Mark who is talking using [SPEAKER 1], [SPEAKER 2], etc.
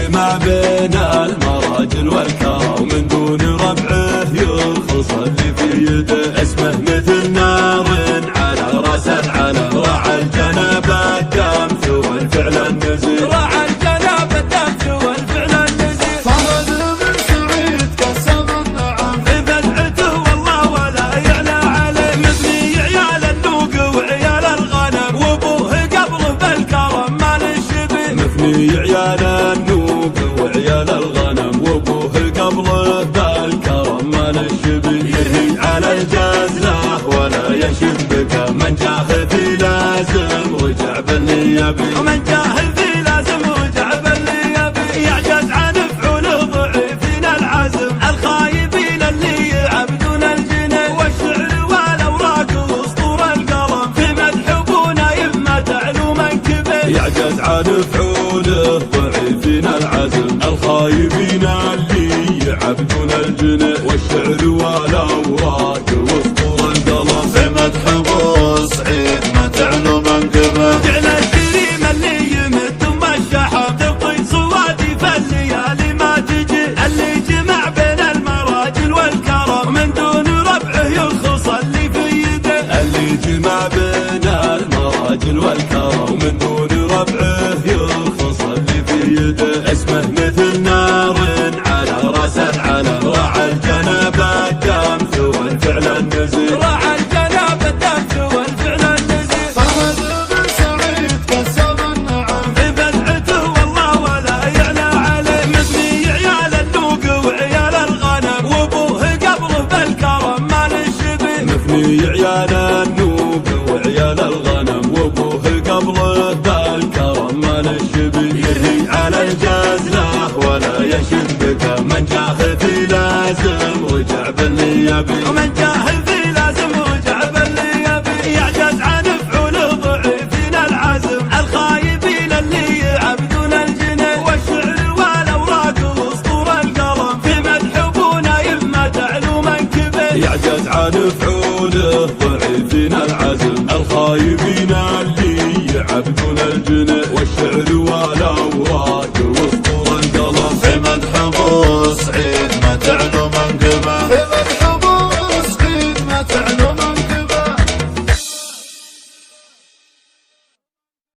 [SPEAKER 1] جمع بين المراجل والكرم ومن دون ربعه يرخص اللي في يده. اسمه مثل نار على راس العلم، راعى الجناب الدمث والفعل النزيل، راعى الجناب الدمث والفعل النزيل.
[SPEAKER 2] صمد بن سعيد كسب النعم
[SPEAKER 1] في بدعته والله ولا يعلى عليه، مثني عيال النوق وعيال الغنم وابوه قبله بالكرم ما نشبه. مثني عيال النوق وعيال الغنم وابوه قبله بالكرم ما نشبه. يهي على الجزله ولا يشبك، من جاه في لازم رجع باللي يبي، ومن جاه في لازم رجع باللي يبي. يعجز عن فعوله ضعيفين العزم، الخايبين اللي يعبدون الجنة والشعر والاوراق واسطور القلم، في مدح ابونا يما تعلو منكبه. يعجز عن فعوله ضعيفين العزم، الخايبين اللي يعبدون الجنة والشعر والاوراق واسطور القلم،
[SPEAKER 2] في مدح ابو سعيد ما تعلو منقبه.
[SPEAKER 1] جعل الكريم اللي يمد ام الشحم، تبطي صوادي فالليالي ما تجي، اللي جمع بين المراجل والكرم ومن دون ربعه يرخص اللي في يده. اللي جمع بين المراجل والكرم ومن دون ربعه يرخص اللي في يده. اسمه مثل نار على راس العلم، راعى الجناب الدمث والفعل النزيل، راعى الجناب الدمث والفعل النزيل.
[SPEAKER 2] صمد بن سعيد كسب النعم
[SPEAKER 1] في بدعته والله ولا يعلى عليه، مثني عيال النوق وعيال الغنم وابوه قبله بالكرم ما نشبه. مثني عيال النوق وعيال الغنم وابوه قبله بالكرم ما نشبه. يهي على الجزله ولا يشبك، من جاه في لازم رجع باللي يبي، ومن جاه في لازم رجع باللي يبي. يعجز عن فعوله ضعيفين العزم، الخايبين اللي يعبدون الجنة والشعر والاوراق واسطور القلم، في مدح ابونا يما تعلو منكبه. يعجز عن فعوله ضعيفين العزم، الخايبين اللي يعبدون الجنة والشعر والاوراق